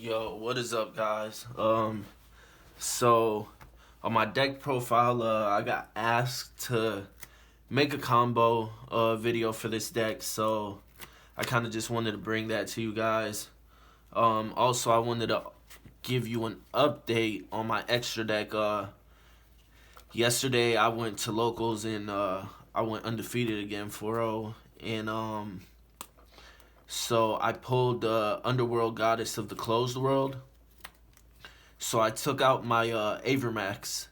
Yo, what is up, guys? So on my deck profile, I got asked to make a combo video for this deck, so I kind of just wanted to bring that to you guys. Also, I wanted to give you an update on my extra deck. Yesterday I went to locals and I went undefeated again, 4-0, and so I pulled Underworld Goddess of the Closed World. So I took out my Avermax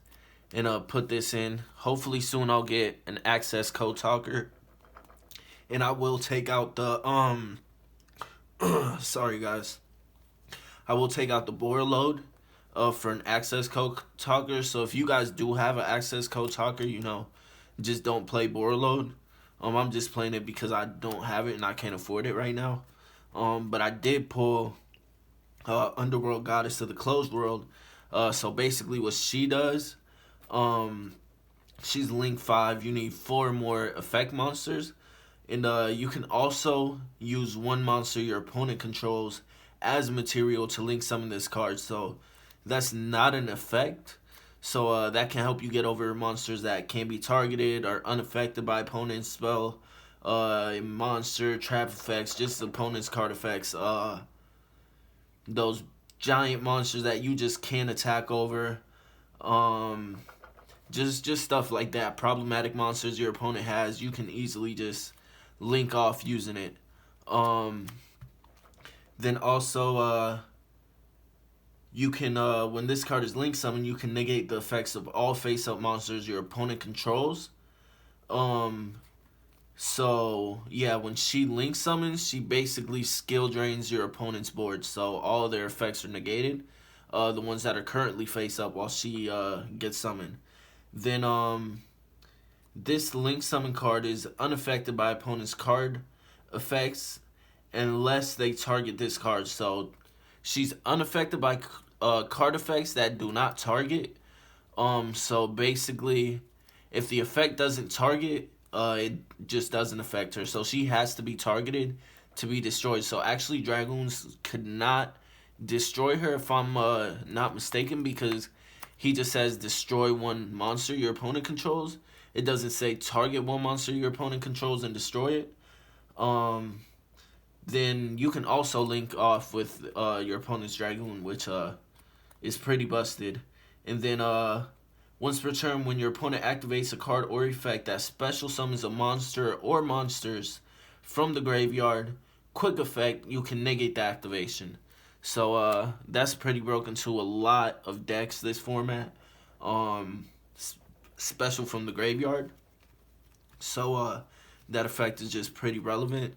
and put this in. Hopefully soon I'll get an access code talker. And I will take out the sorry guys. I will take out the board load for an access code talker. So if you guys do have an access code talker, just don't play board load. I'm just playing it because I don't have it and I can't afford it right now. But I did pull Underworld Goddess of the Closed World. So basically what she does, she's Link 5. You need 4 more effect monsters. And you can also use one monster your opponent controls as material to link summon this card. So that's not an effect. So that can help you get over monsters that can be targeted or unaffected by opponent's spell, monster, trap effects, just opponent's card effects. Those giant monsters that you just can't attack over. Just stuff like that. Problematic monsters your opponent has, you can easily just link off using it. Then also, you can, when this card is link summoned, you can negate the effects of all face-up monsters your opponent controls. So, yeah, when she link summons, she basically skill drains your opponent's board. So, all of their effects are negated. The ones that are currently face-up while she gets summoned. Then, this link summon card is unaffected by opponent's card effects unless they target this card. So, she's unaffected by card effects that do not target. So basically, if the effect doesn't target, it just doesn't affect her. So she has to be targeted to be destroyed. So actually, Dragoons could not destroy her if I'm not mistaken, because he just says destroy one monster your opponent controls. It doesn't say target one monster your opponent controls and destroy it. Then you can also link off with your opponent's Dragoon, which is pretty busted. And then once per turn, when your opponent activates a card or effect that special summons a monster or monsters from the graveyard, quick effect, you can negate the activation. So that's pretty broken to a lot of decks this format. Special from the graveyard. So that effect is just pretty relevant.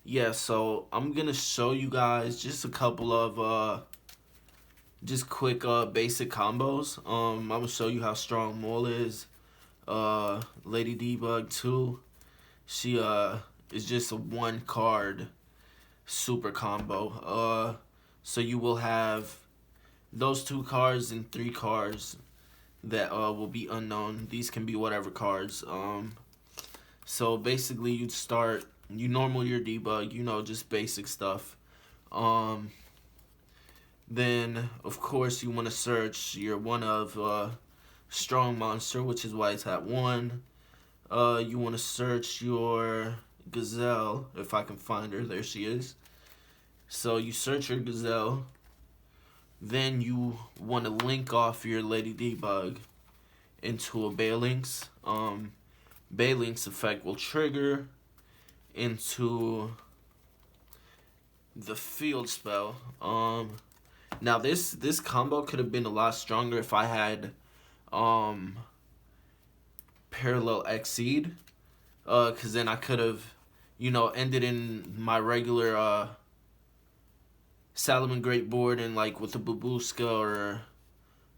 Yeah, so I'm gonna show you guys just a couple of just quick basic combos. I'm gonna show you how strong Mole is. Lady Debug too. She is just a 1 card super combo. So you will have those 2 cards and 3 cards that will be unknown. These can be whatever cards. So basically you start, you normal your debug, just basic stuff. Then of course you want to search your one of strong monster, which is why it's at 1. You want to search your Gazelle, if I can find her. There she is. So you search your Gazelle. Then you want to link off your Lady Debug into a Balinx. Balinx effect will trigger into the field spell. Now this combo could have been a lot stronger if I had Parallel Exceed, cause then I could have ended in my regular salamangreat board and like with a Babushka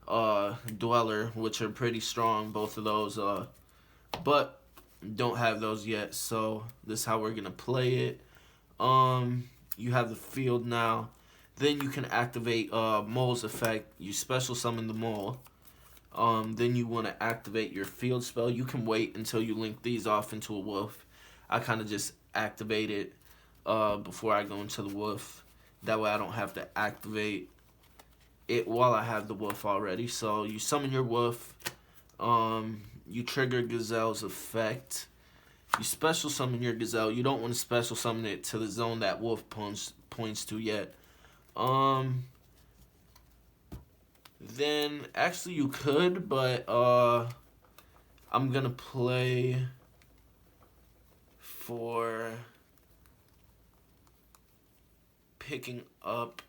or Dweller, which are pretty strong, both of those, but don't have those yet. So this is how we're gonna play it. You have the field now. Then you can activate Mole's effect. You special summon the Mole. Then you want to activate your field spell. You can wait until you link these off into a wolf. I kind of just activate it before I go into the wolf. That way I don't have to activate it while I have the wolf already. So you summon your wolf. You trigger Gazelle's effect. You special summon your Gazelle. You don't want to special summon it to the zone that wolf points to yet. Then actually you could, but I'm gonna play for picking up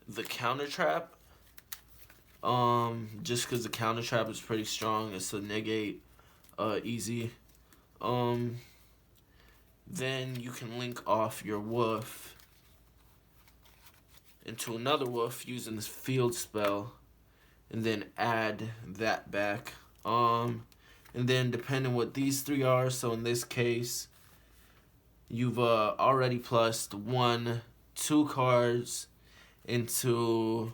the counter trap. Just because the counter trap is pretty strong, it's a negate, easy. Then you can link off your wolf into another wolf using this field spell, and then add that back. And then depending what these three are, so in this case, you've already plussed 2 cards into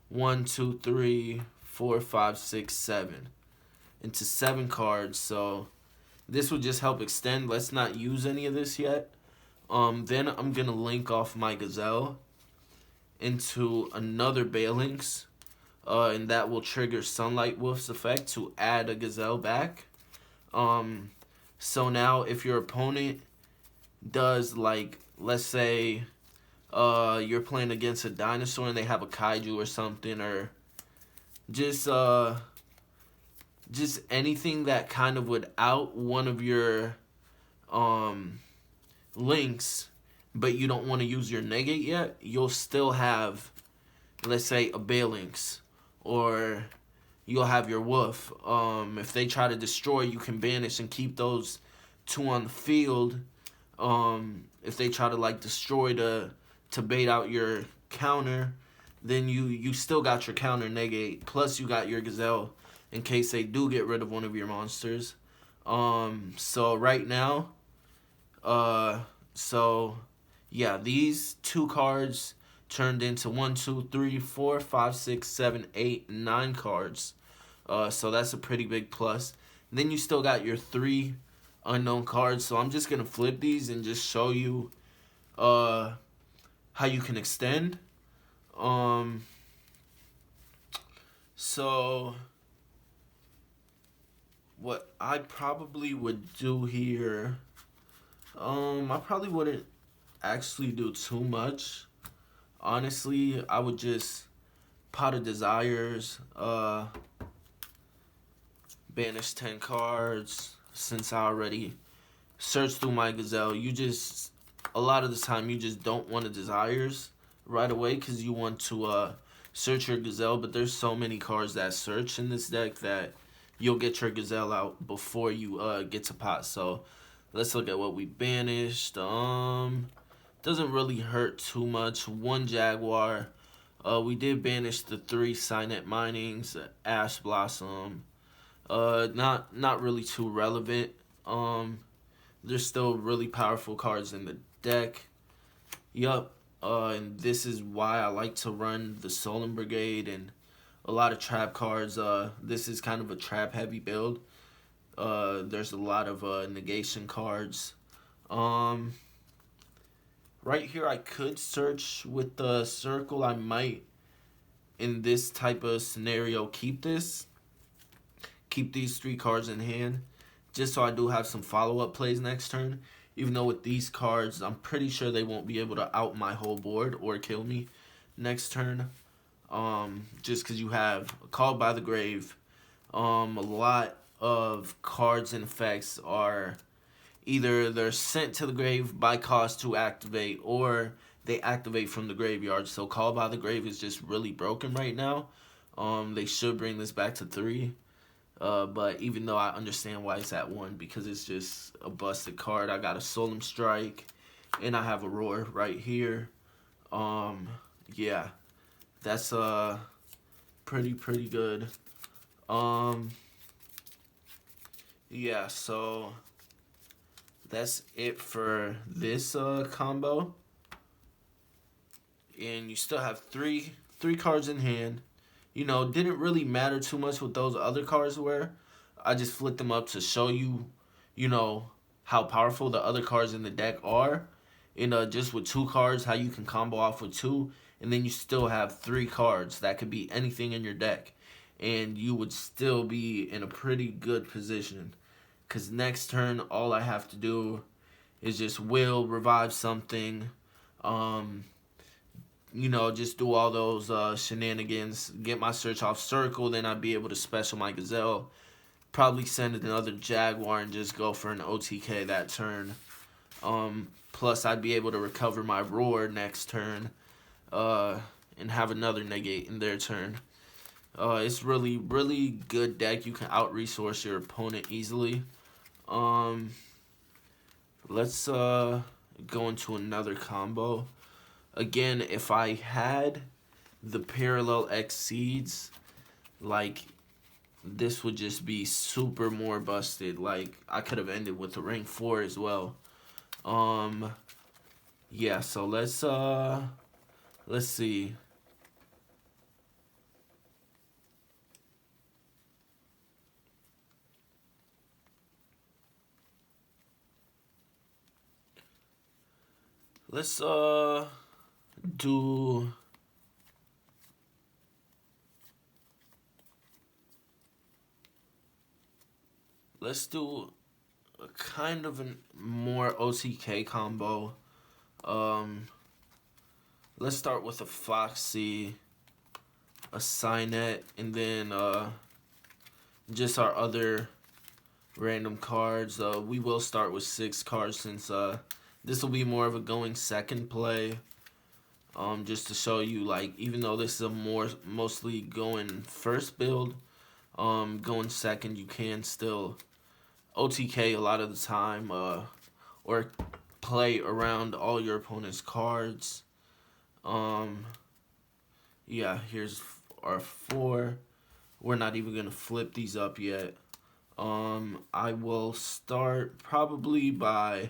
1, 2, 3, 4, 5, 6, 7 into 7 cards. So this will just help extend. Let's not use any of this yet. Then I'm gonna link off my Gazelle into another Balinx, and that will trigger Sunlight Wolf's effect to add a Gazelle back. So now if your opponent does, like, let's say you're playing against a dinosaur and they have a kaiju or something, or just anything that kind of would out one of your links, but you don't want to use your negate yet, you'll still have, let's say, a Balinx, or you'll have your wolf. If they try to destroy, you can banish and keep those 2 on the field. If they try to, like, destroy to bait out your counter, then you still got your counter negate, plus you got your Gazelle in case they do get rid of one of your monsters. So right now, so yeah, these 2 cards turned into 1, 2, 3, 4, 5, 6, 7, 8, 9 cards. So that's a pretty big plus. And then you still got your 3 unknown cards. So I'm just gonna flip these and just show you how you can extend. So what I probably would do here, I probably wouldn't actually do too much. Honestly, I would just Pot of Desires, banish 10 cards, since I already searched through my Gazelle. A lot of the time, you just don't want a Desires right away because you want to search your Gazelle, but there's so many cards that search in this deck that you'll get your Gazelle out before you get to pot. So let's look at what we banished. Doesn't really hurt too much. 1 Jaguar. We did banish the 3 Signet Minings, Ash Blossom. Not really too relevant. There's still really powerful cards in the deck. Yup. And this is why I like to run the Solan Brigade and a lot of trap cards. This is kind of a trap heavy build. There's a lot of negation cards. Right here I could search with the circle. I might, in this type of scenario, keep these 3 cards in hand, just so I do have some follow-up plays next turn. Even though with these cards, I'm pretty sure they won't be able to out my whole board or kill me next turn. Just because you have Called by the Grave. A lot of cards and effects are either they're sent to the grave by cost to activate, or they activate from the graveyard. So Called by the Grave is just really broken right now. They should bring this back to 3. But even though I understand why it's at 1, because it's just a busted card. I got a Solemn Strike, and I have a Roar right here. Yeah, that's pretty good. Yeah, so that's it for this combo. And you still have three cards in hand. You know, didn't really matter too much what those other cards were. I just flipped them up to show you, you know, how powerful the other cards in the deck are. And just with 2 cards, how you can combo off with 2, and then you still have 3 cards that could be anything in your deck, and you would still be in a pretty good position. Cause next turn, all I have to do is just will revive something, um, just do all those shenanigans, get my search off circle, then I'd be able to special my Gazelle, probably send another Jaguar and just go for an OTK that turn. Plus, I'd be able to recover my Roar next turn, and have another negate in their turn. It's really, really good deck. You can out-resource your opponent easily. Let's go into another combo. Again, if I had the Parallel X Seeds, like, this would just be super more busted. Like, I could have ended with the rank 4 as well. Yeah, so let's see. Let's do a kind of a more OTK combo. Let's start with a Foxy, a Signet, and then just our other random cards. We will start with 6 cards since this will be more of a going second play. Just to show you, like, even though this is a mostly going first build, going second, you can still OTK a lot of the time, or play around all your opponent's cards. Yeah, here's our 4. We're not even gonna flip these up yet. I will start probably by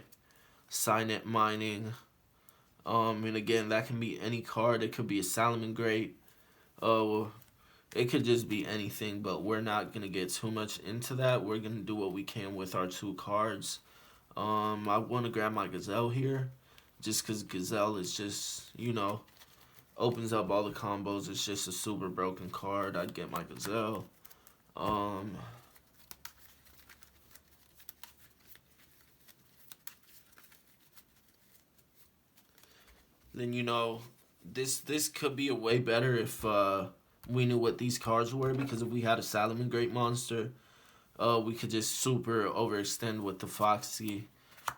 Signet mining. And again, that can be any card. It could be a salamangreat. It could just be anything, but we're not gonna get too much into that. We're gonna do what we can with our 2 cards. I want to grab my Gazelle here, just because Gazelle is just, opens up all the combos. It's just a super broken card. I'd get my Gazelle. Then this could be a way better if we knew what these cards were, because if we had a salamangreat monster, we could just super overextend with the Foxy.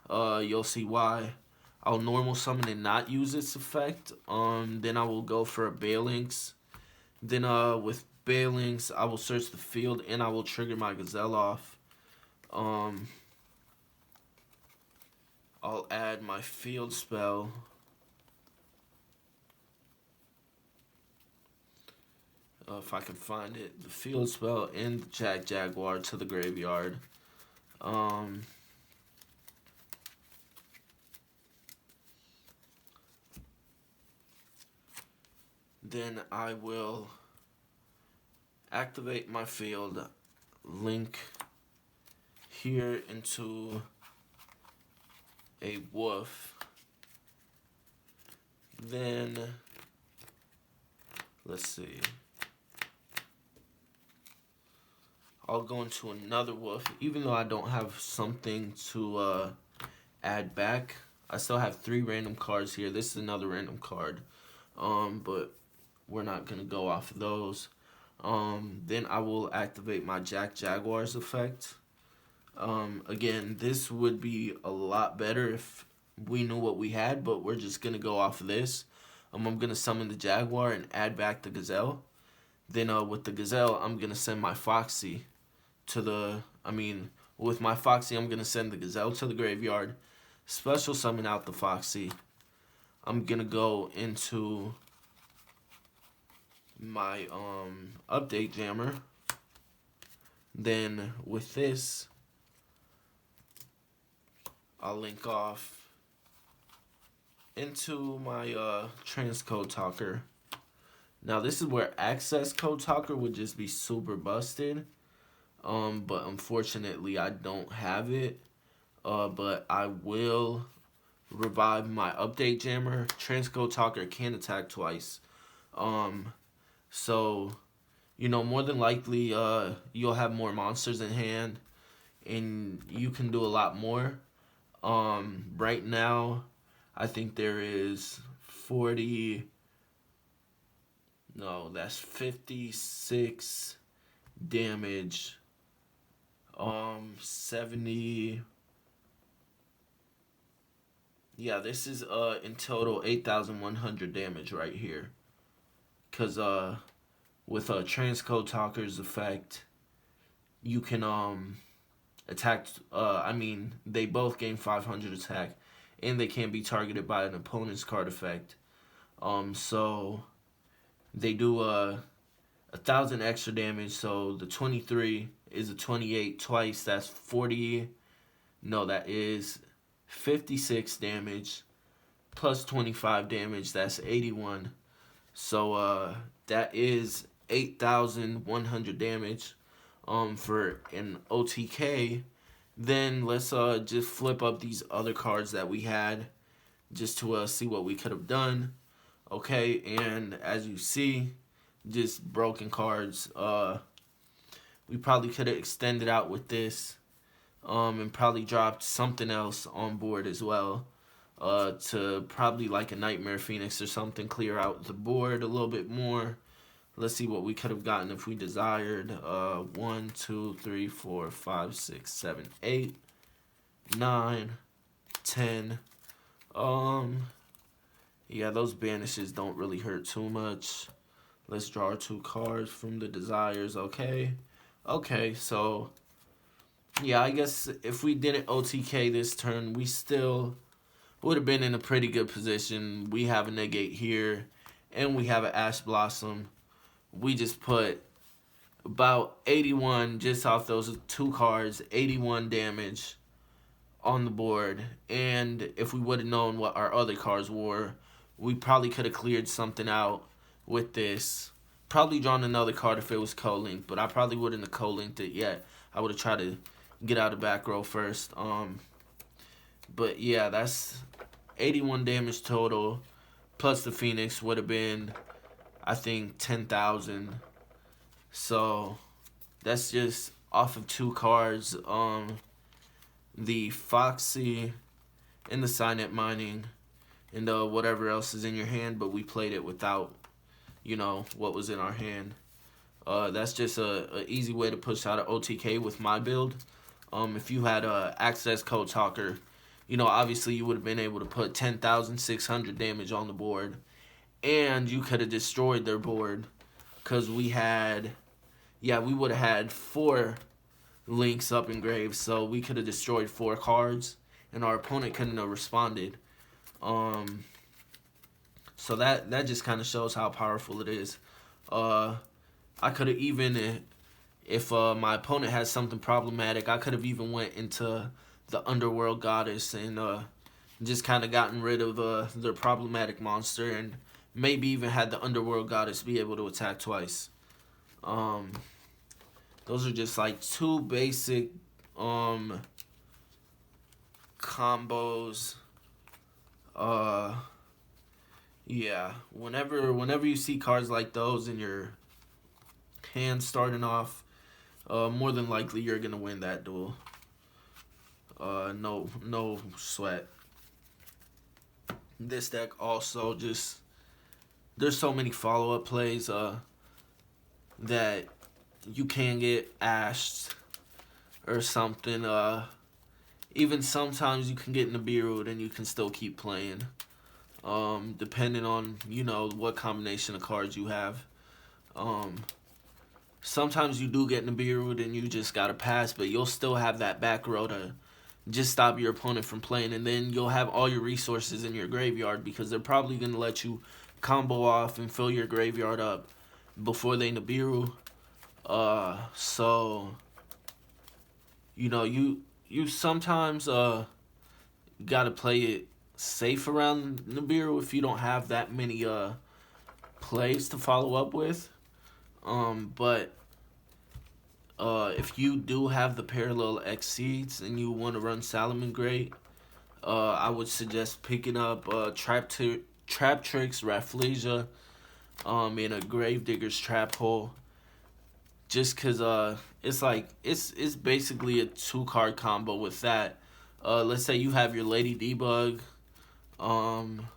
You'll see why. I'll normal summon and not use its effect. Then I will go for a Balinx. Then with Balinx, I will search the field and I will trigger my Gazelle off. I'll add my field spell. If I can find it, the field spell and the Jaguar to the graveyard. Then I will activate my field, link here into a wolf. Then let's see. I'll go into another wolf, even though I don't have something to add back. I still have 3 random cards here. This is another random card, but we're not gonna go off of those. Then I will activate my Jaguar's effect. Again, this would be a lot better if we knew what we had, but we're just gonna go off of this. I'm gonna summon the Jaguar and add back the Gazelle. Then with the Gazelle, I'm gonna send my Foxy to the, with my Foxy, I'm going to send the Gazelle to the graveyard, special summon out the Foxy. I'm going to go into my update jammer. Then with this, I'll link off into my transcode talker. Now this is where access code talker would just be super busted. But unfortunately I don't have it. But I will revive my update jammer, Transcode Talker can attack twice. So, you know, more than likely, you'll have more monsters in hand, and you can do a lot more. Right now, I think there is 40. No, that's 56 damage. 70. Yeah, this is in total 8,100 damage right here. Cause with Transcode Talker's effect, you can attack. I mean, they both gain 500 attack, and they can be targeted by an opponent's card effect. So they do 1,000 extra damage. So the 23 is a 28 twice. That's 40. No, that is 56 damage plus 25 damage. That's 81. So that is 8,100 damage for an OTK. Then let's just flip up these other cards that we had just to see what we could have done. Okay, and as you see, just broken cards. We probably could have extended out with this and probably dropped something else on board as well. To probably like a Nightmare Phoenix or something, clear out the board a little bit more. Let's see what we could have gotten if we desired. 1, 2, 3, 4, 5, 6, 7, 8, 9, 10. Yeah, those banishes don't really hurt too much. Let's draw 2 cards from the desires. Okay, so yeah, I guess if we didn't OTK this turn, we still would have been in a pretty good position. We have a negate here, and we have an Ash Blossom. We just put about 81 just off those 2 cards, 81 damage on the board. And if we would have known what our other cards were, we probably could have cleared something out with this. Probably drawn another card if it was co-linked, but I probably wouldn't have co-linked it yet. I would have tried to get out of back row first. But yeah, that's 81 damage total, plus the Phoenix would have been, I think, 10,000. So that's just off of 2 cards. The Foxy and the Signet Mining and whatever else is in your hand, but we played it without, you know, what was in our hand. That's just a easy way to push out an OTK with my build. If you had a Access Code Talker, you know, obviously you would have been able to put 10,600 damage on the board, and you could have destroyed their board, because we had, yeah, we would have had 4 links up in graves, so we could have destroyed 4 cards, and our opponent couldn't have responded. So that just kind of shows how powerful it is. I could have even, if my opponent had something problematic, I could have even went into the Underworld Goddess and just kind of gotten rid of their problematic monster, and maybe even had the Underworld Goddess be able to attack twice. Those are just like 2 basic combos. Yeah, whenever you see cards like those in your hand starting off, more than likely you're gonna win that duel. No sweat. This deck also just, there's so many follow-up plays that you can get ashed or something. Even sometimes you can get Nibiru and you can still keep playing. Depending on, you know, what combination of cards you have. Sometimes you do get Nibiru and you just gotta pass, but you'll still have that back row to just stop your opponent from playing, and then you'll have all your resources in your graveyard, because they're probably gonna let you combo off and fill your graveyard up before they Nibiru. So, you know, you sometimes gotta play it safe around Nibiru if you don't have that many plays to follow up with. But if you do have the parallel exceeds and you want to run salamangreat, I would suggest picking up Trap Tricks, Rafflesia, in a Gravedigger's Trap Hole. Just cause it's like it's basically a 2 card combo with that. Let's say you have your Lady Debug. Um,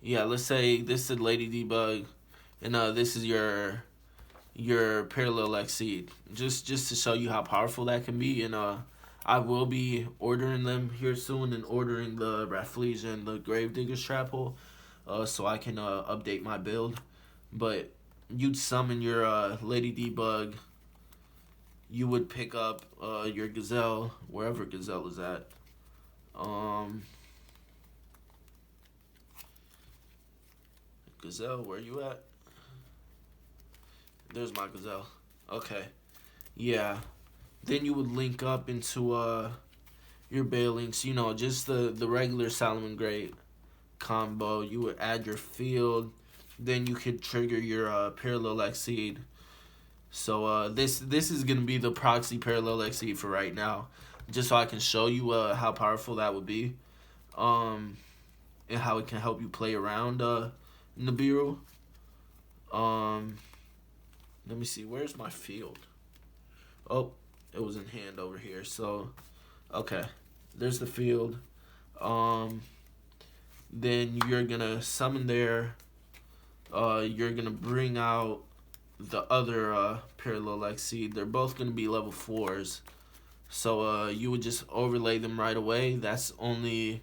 yeah, let's say this is Lady Debug, and this is your Parallel Exceed. Just to show you how powerful that can be, and I will be ordering them here soon and ordering the Rafflesia and the Gravedigger's Trap Hole, so I can update my build. But you'd summon your Lady Debug. You would pick up your Gazelle wherever Gazelle is at. Gazelle, where you at? There's my Gazelle. Okay. Yeah. Then you would link up into your Balinks, just the regular salamangreat combo. You would add your field, then you could trigger your Parallel Exceed. So this is gonna be the proxy Parallel Exceed for right now, just so I can show you how powerful that would be, and how it can help you play around Nibiru. Let me see, where's my field? Oh, it was in hand over here. So, okay, there's the field. Then you're gonna summon there. You're gonna bring out the other Parallel Exceed. They're both gonna be level 4s. So you would just overlay them right away. That's only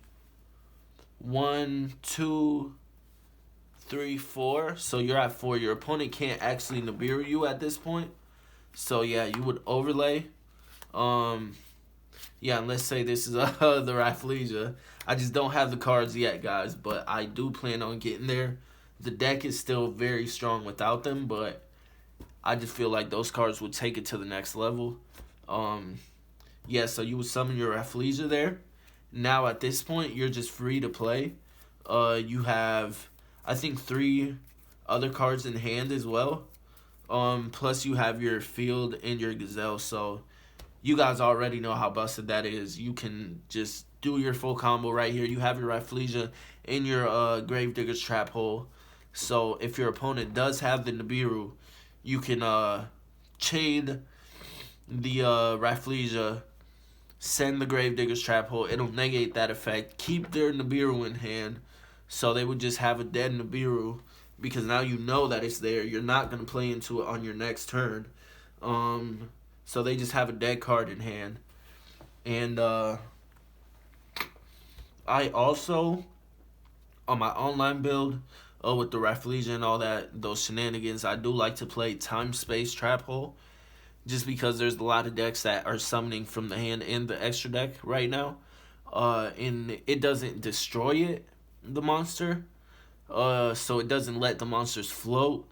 1, 2, 3, 4. So you're at 4. Your opponent can't actually Nibiru you at this point. So yeah, you would overlay. Yeah, and let's say this is the Rafflesia. I just don't have the cards yet, guys, but I do plan on getting there. The deck is still very strong without them, but I just feel like those cards would take it to the next level. Yeah, so you would summon your Rafflesia there. Now at this point, you're just free to play. You have, I think, 3 other cards in hand as well. Plus you have your field and your Gazelle, so you guys already know how busted that is. You can just do your full combo right here. You have your Rafflesia in your Gravedigger's Trap Hole. So if your opponent does have the Nibiru, you can chain the Rafflesia, send the Gravedigger's Trap Hole. It'll negate that effect. Keep their Nibiru in hand, so they would just have a dead Nibiru, because now you know that it's there. You're not going to play into it on your next turn. So they just have a dead card in hand. And I also, on my online build, with the Rafflesia and all that, those shenanigans, I do like to play Time Space Trap Hole, just because there's a lot of decks that are summoning from the hand in the extra deck right now. And it doesn't destroy the monster. So it doesn't let the monsters float.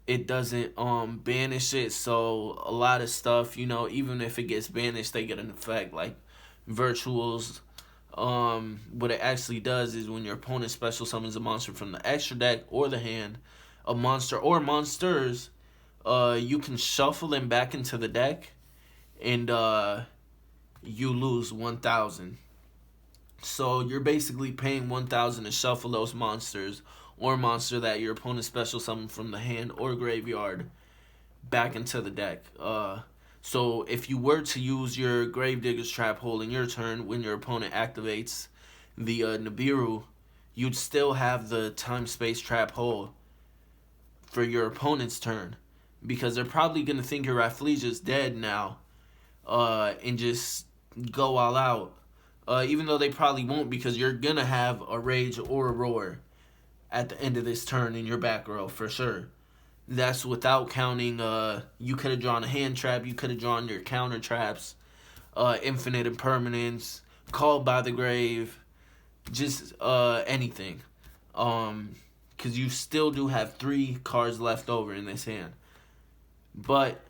It doesn't banish it. So a lot of stuff, even if it gets banished, they get an effect like virtuals. What it actually does is when your opponent special summons a monster from the extra deck or the hand, a monster or monsters, you can shuffle them back into the deck, and you lose 1,000. So you're basically paying 1,000 to shuffle those monsters or monster that your opponent special summoned from the hand or graveyard back into the deck. So if you were to use your Gravedigger's Trap Hole in your turn when your opponent activates the Nibiru, you'd still have the Time Space Trap Hole for your opponent's turn, because they're probably going to think your Rafflesia's dead now, and just go all out. Even though they probably won't, because you're going to have a Rage or a Roar at the end of this turn in your back row for sure. That's without counting, you could have drawn a hand trap, you could have drawn your counter traps, infinite impermanence, called by the grave, just anything. Because you still do have 3 cards left over in this hand. But,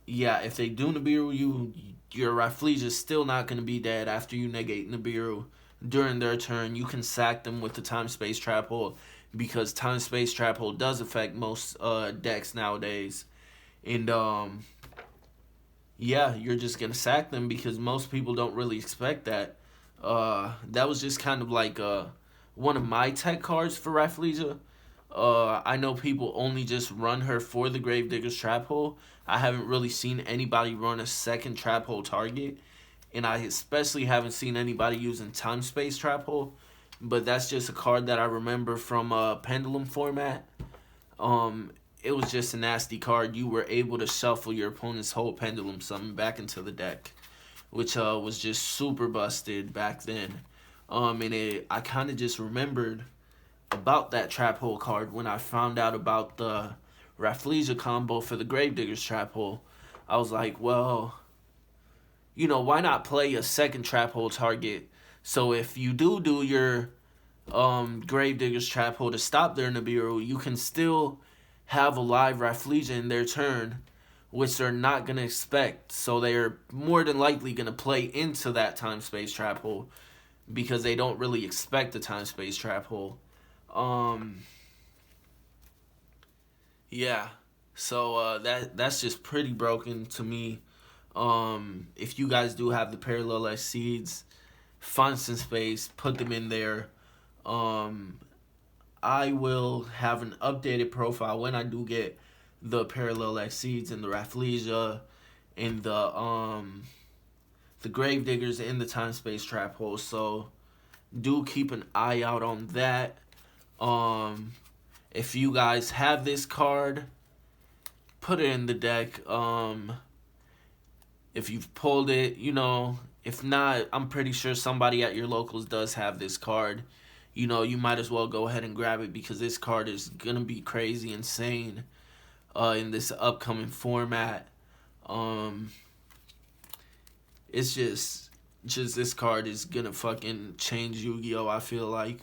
yeah, if they do Nibiru you, your Rafflesia is still not going to be dead after you negate Nibiru during their turn. You can sack them with the Time Space Trap Hole, because Time Space Trap Hole does affect most decks nowadays. And, yeah, you're just going to sack them because most people don't really expect that. That was just kind of like one of my tech cards for Rafflesia. I know people only just run her for the Gravedigger's Trap Hole. I haven't really seen anybody run a second Trap Hole target, and I especially haven't seen anybody using Time Space Trap Hole. But that's just a card that I remember from Pendulum format. Um, it was just a nasty card. You were able to shuffle your opponent's whole Pendulum summon back into the deck, which was just super busted back then. I kind of just remembered about that Trap Hole card when I found out about the Rafflesia combo for the Gravedigger's Trap Hole. I was like, well, why not play a second Trap Hole target? So if you do your Gravedigger's Trap Hole to stop their Nibiru, you can still have a live Rafflesia in their turn, which they're not going to expect. So they're more than likely going to play into that Time-Space Trap Hole because they don't really expect the Time-Space Trap Hole. Yeah. So that's just pretty broken to me. If you guys do have the Parallel X Seeds, find some space, put them in there. I will have an updated profile when I do get the Parallel X Seeds and the Rafflesia and the Gravediggers and the Time Space Trap Hole. So do keep an eye out on that. If you guys have this card, put it in the deck. If you've pulled it, if not, I'm pretty sure somebody at your locals does have this card. You might as well go ahead and grab it because this card is going to be crazy insane in this upcoming format. It's just this card is going to fucking change Yu-Gi-Oh! I feel like.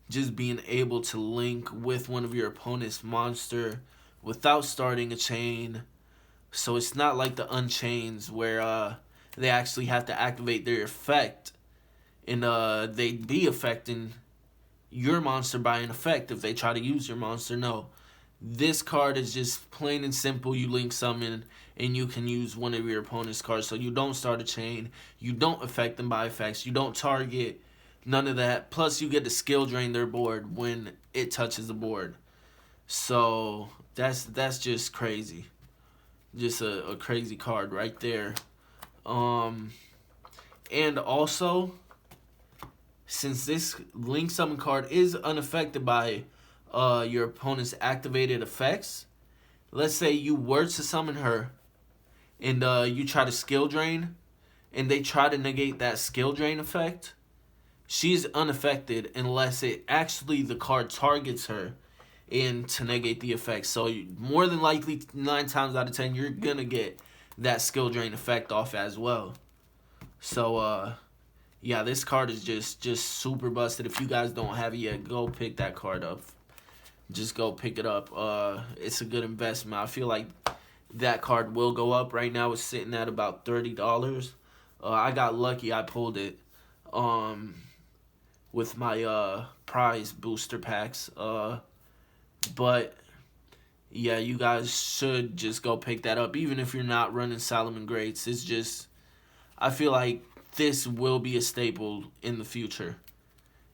Just being able to link with one of your opponent's monster without starting a chain. So it's not like the Unchains where they actually have to activate their effect and they'd be affecting your monster by an effect if they try to use your monster. No. This card is just plain and simple. You link summon and you can use one of your opponent's cards. So you don't start a chain. You don't affect them by effects. You don't target. None of that. Plus you get to skill drain their board when it touches the board. So that's just crazy. Just a crazy card right there. And also, since this Link Summon card is unaffected by your opponent's activated effects, let's say you were to summon her and you try to skill drain and they try to negate that skill drain effect, she's unaffected unless it actually the card targets her and to negate the effect. So more than likely 9 times out of 10 you're gonna get that skill drain effect off as well. So yeah, this card is just super busted. If you guys don't have it yet, go pick that card up. Just go pick it up. It's a good investment. I feel like that card will go up. Right now it's sitting at about $30. I got lucky. I pulled it with my prize booster packs. But yeah, you guys should just go pick that up. Even if you're not running salamangreats, it's just, I feel like this will be a staple in the future.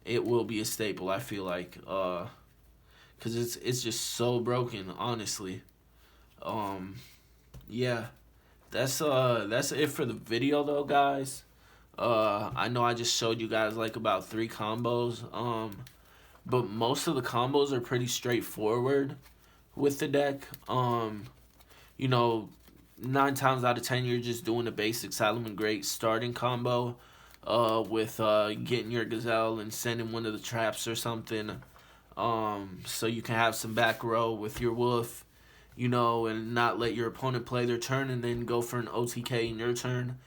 It will be a staple, I feel like. Because it's just so broken, honestly. Yeah. That's it for the video though, guys. I know I just showed you guys like about 3 combos. But most of the combos are pretty straightforward with the deck. 9 times out of 10 you're just doing a basic salamangreat starting combo with getting your gazelle and sending one of the traps or something. So you can have some back row with your wolf, and not let your opponent play their turn and then go for an OTK in your turn.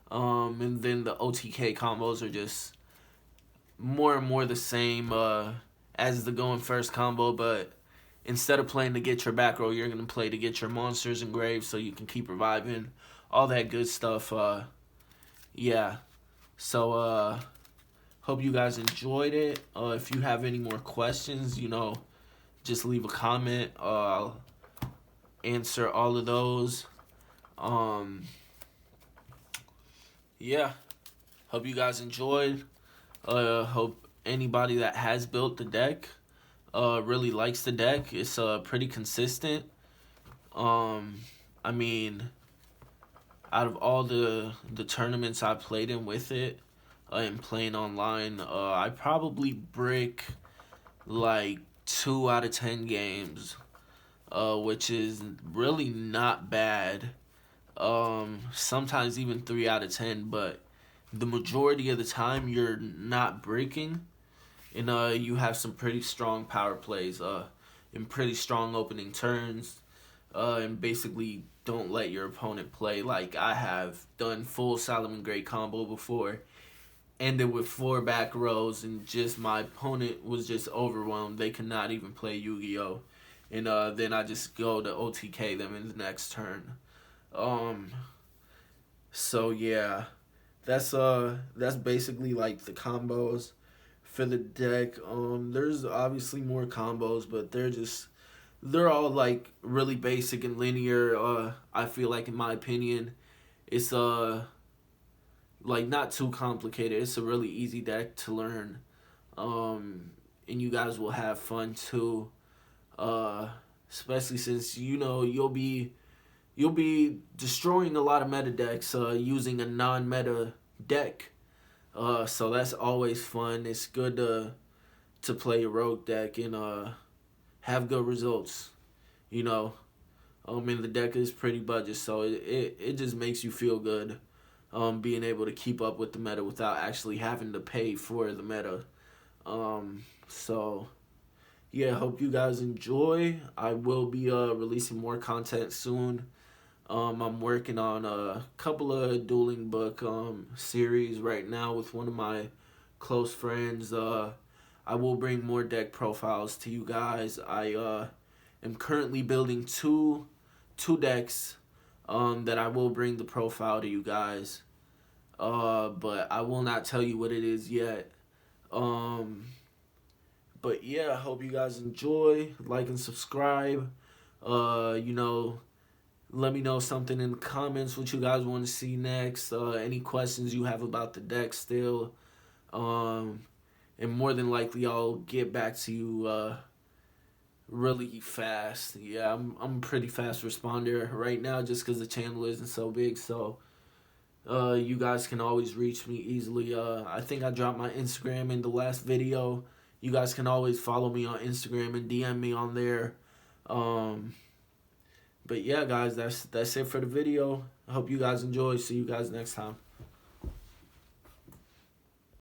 And then the OTK combos are just more and more the same as the going first combo, but instead of playing to get your back row, you're going to play to get your monsters and graves so you can keep reviving, all that good stuff. Yeah. So, hope you guys enjoyed it. If you have any more questions, just leave a comment. I'll answer all of those. Yeah. Hope you guys enjoyed. Hope anybody that has built the deck really likes the deck. It's pretty consistent. Um, I mean, out of all the tournaments I played in with it and playing online, I probably brick like 2 out of 10 games, which is really not bad. Sometimes even 3 out of 10, but the majority of the time you're not breaking, and you have some pretty strong power plays, and pretty strong opening turns, and basically don't let your opponent play. Like I have done full salamangreat combo before, ended with 4 back rows, and just my opponent was just overwhelmed. They could not even play Yu-Gi-Oh, and then I just go to OTK them in the next turn. Um, so yeah, that's basically like the combos for the deck. There's obviously more combos, but they're all like really basic and linear. I feel like, in my opinion, it's like not too complicated. It's a really easy deck to learn, and you guys will have fun too. Especially since you'll be destroying a lot of meta decks using a non-meta deck. So that's always fun. It's good to play a rogue deck and have good results. You know, and the deck is pretty budget, so it just makes you feel good. Being able to keep up with the meta without actually having to pay for the meta. So yeah, hope you guys enjoy. I will be releasing more content soon. I'm working on a couple of dueling book series right now with one of my close friends. I will bring more deck profiles to you guys. I am currently building two decks that I will bring the profile to you guys. But I will not tell you what it is yet. But yeah, I hope you guys enjoy. Like and subscribe. You know, let me know something in the comments what you guys want to see next. Any questions you have about the deck still. And more than likely I'll get back to you really fast. Yeah, I'm a pretty fast responder right now just because the channel isn't so big. So you guys can always reach me easily. I think I dropped my Instagram in the last video. You guys can always follow me on Instagram and DM me on there. But yeah, guys, that's it for the video. I hope you guys enjoy. See you guys next time.